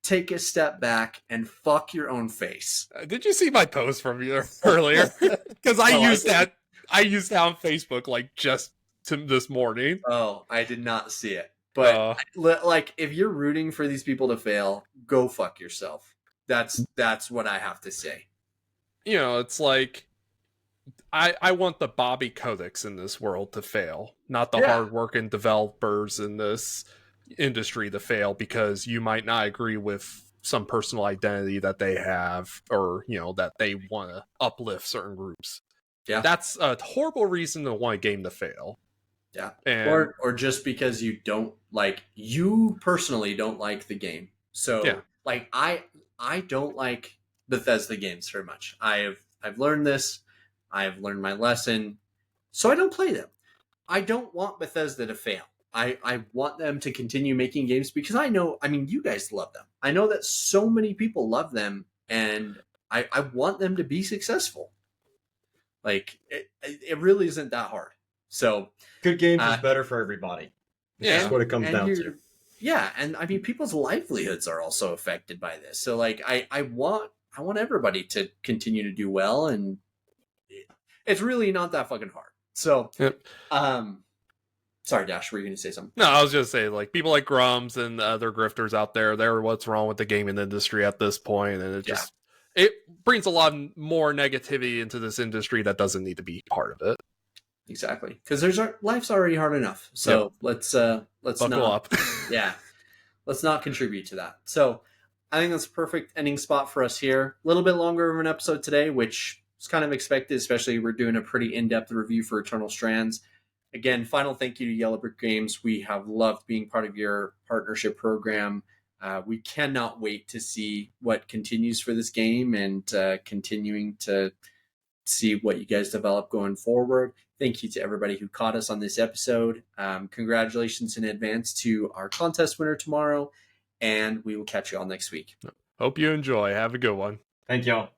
take a step back and fuck your own face. Did you see my post from you earlier? Because I used that on Facebook like just this morning. Oh, I did not see it. But like, if you're rooting for these people to fail, go fuck yourself. That's what I have to say. It's like I want the Bobby Koticks in this world to fail, not the hardworking developers in this industry to fail because you might not agree with some personal identity that they have, or that they want to uplift certain groups. Yeah, that's a horrible reason to want a game to fail. Yeah, or just because you personally don't like the game. So like I don't like Bethesda games very much. I've learned this. I've learned my lesson. So I don't play them. I don't want Bethesda to fail. I want them to continue making games because you guys love them. I know that so many people love them, and I want them to be successful. Like, it really isn't that hard. So good games is better for everybody. Yeah, that's what it comes down to. Yeah, and people's livelihoods are also affected by this. So like, I want everybody to continue to do well, and it's really not that fucking hard. So, Yep. sorry, Dash, were you going to say something? No, I was just saying, like, people like Grums and other grifters out there, they're what's wrong with the gaming industry at this point, and it brings a lot more negativity into this industry that doesn't need to be part of it. Exactly, because life's already hard enough. So let's Buckle not, up. yeah, let's not contribute to that. So I think that's a perfect ending spot for us here. A little bit longer of an episode today, which is kind of expected, especially we're doing a pretty in-depth review for Eternal Strands. Again, final thank you to Yellow Brick Games. We have loved being part of your partnership program. We cannot wait to see what continues for this game and continuing to see what you guys develop going forward. Thank you to everybody who caught us on this episode. Congratulations in advance to our contest winner tomorrow, and we will catch you all next week. Hope you enjoy. Have a good one. Thank y'all.